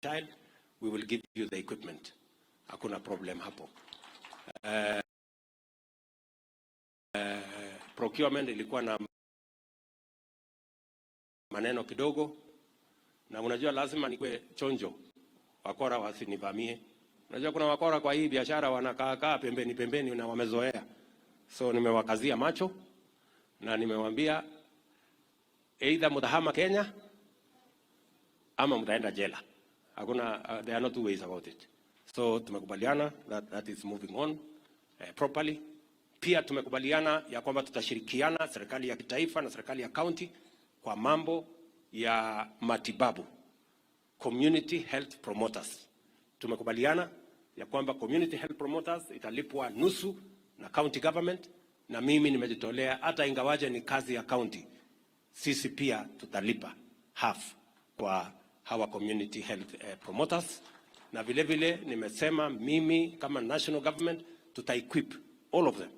child, we will give you the equipment. Hakuna problem hapo. Procurement ilikuwa na maneno kidogo, na unajua lazima nikwe chonjo, wakora wasinivamie. Unajua kuna wakora kwa hii biashara wanakaa pembeni na wamezoea. So nimewakazia macho na nimewaambia either mtahama Kenya ama mtaenda jela. Hakuna, there are no two ways about it. So tumekubaliana that is moving on properly. Pia tumekubaliana ya kwamba tutashirikiana serikali ya kitaifa na serikali ya county kwa mambo ya matibabu, community health promoters. Tumekubaliana ya kwamba community health promoters italipwa nusu na county government, na mimi nimejitolea hata ingawaje ni kazi ya county, sisi pia tutalipa half kwa hawa community health promoters. Na vile vile nimesema mimi kama national government tuta-equip all of them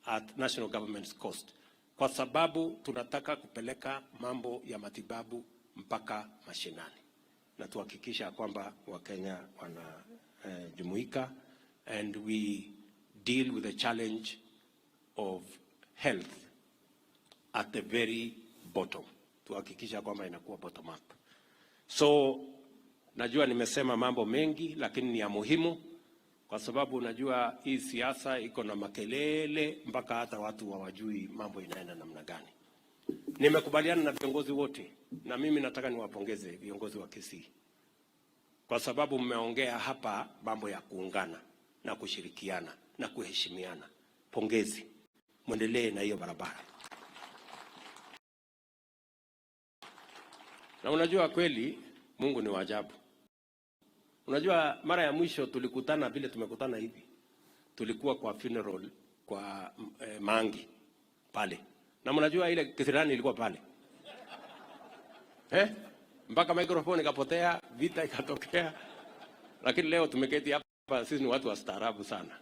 at national government's cost, kwa sababu tunataka kupeleka mambo ya matibabu mpaka mashinani na tuhakikisha kwamba Wakenya wanajumuika and we deal with the challenge of health at the very bottom. Tuhakikisha kwamba inakuwa bottom up. So najua nimesema mambo mengi, lakini ni ya muhimu kwa sababu unajua hii siasa iko na makelele mpaka hata watu hawajui mambo inaenda namna gani. Nimekubaliana na viongozi wote, na mimi nataka niwapongeze viongozi wa Kisii kwa sababu mmeongea hapa mambo ya kuungana na kushirikiana na kuheshimiana. Pongezi, muendelee na hiyo barabara. Na unajua kweli Mungu ni wa ajabu. Unajua mara ya mwisho tulikutana vile tumekutana hivi, tulikuwa kwa funeral kwa Mangi pale. Na mnajua ile kisirani ilikuwa pale. Mpaka microphone ikapotea, vita ikatokea. Lakini leo tumeketi hapa, sisi ni watu wastaarabu sana.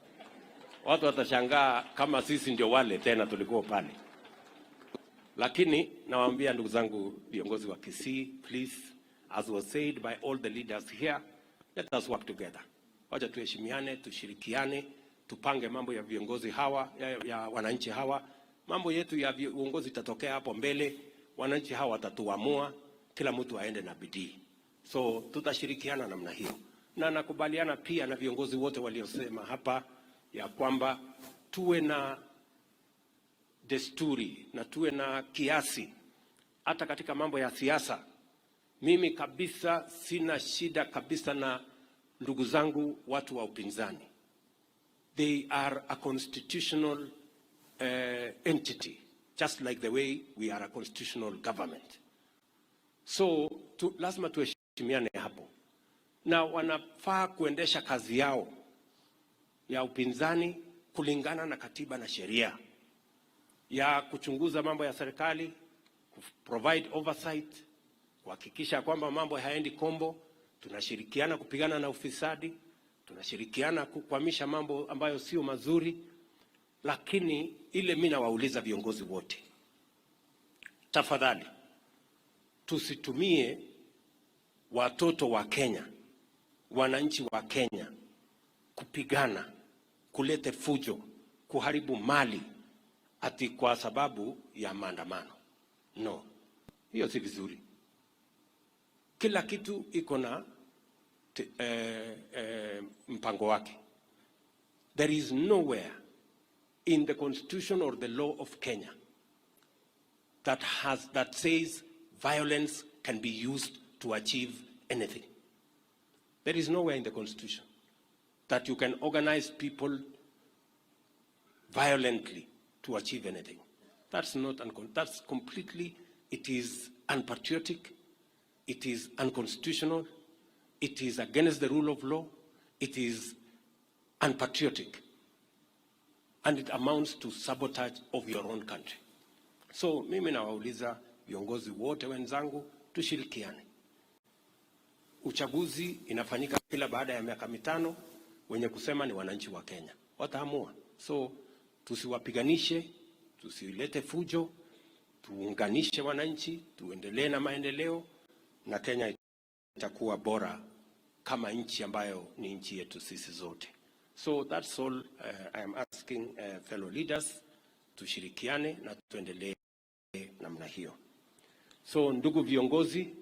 Watu watashangaa kama sisi ndio wale tena tulikuwa pale. Lakini nawaambia ndugu zangu viongozi wa Kisii, please, as was said by all the leaders here, let us work together. Wacha tuheshimiane, tushirikiane, tupange mambo ya viongozi hawa, ya wananchi hawa. Mambo yetu ya uongozi itatokea hapo mbele, wananchi hawa watatuamua, kila mtu aende na bidii. So tutashirikiana namna hiyo. Na nakubaliana pia na viongozi wote waliosema hapa ya kwamba tuwe na desturi na tuwe na kiasi hata katika mambo ya siasa. Mimi kabisa sina shida kabisa na ndugu zangu watu wa upinzani. They are a constitutional entity, just like the way we are a constitutional government. So lazima tuheshimiane hapo, na wanafaa kuendesha kazi yao ya upinzani kulingana na katiba na sheria, ya kuchunguza mambo ya serikali, provide oversight, kuhakikisha kwamba mambo hayaendi kombo. Tunashirikiana kupigana na ufisadi, tunashirikiana kukwamisha mambo ambayo sio mazuri. Lakini ile mimi nawauliza viongozi wote, tafadhali tusitumie watoto wa Kenya, wananchi wa Kenya kupigana, kulete fujo, kuharibu mali ati kwa sababu ya maandamano. No, hiyo si vizuri. Kila kitu iko na mpango wake. There is nowhere in the constitution or the law of Kenya that says violence can be used to achieve anything. There is nowhere in the constitution that you can organize people violently to achieve anything. That's completely, it is unpatriotic, it is unconstitutional, it is against the rule of law, it is unpatriotic, and it amounts to sabotage of your own country. So mimi nawauliza viongozi wote wenzangu, tushirikiane. Uchaguzi inafanyika kila baada ya miaka 5, wenye kusema ni wananchi wa Kenya wataamua. So tusiwapiganishe, tusilete fujo, tuunganishe wananchi, tuendelee na maendeleo, na Kenya itakuwa bora kama nchi ambayo ni nchi yetu sisi zote. So that's all I am asking fellow leaders, tushirikiane na tuendelee namna hiyo. So ndugu viongozi,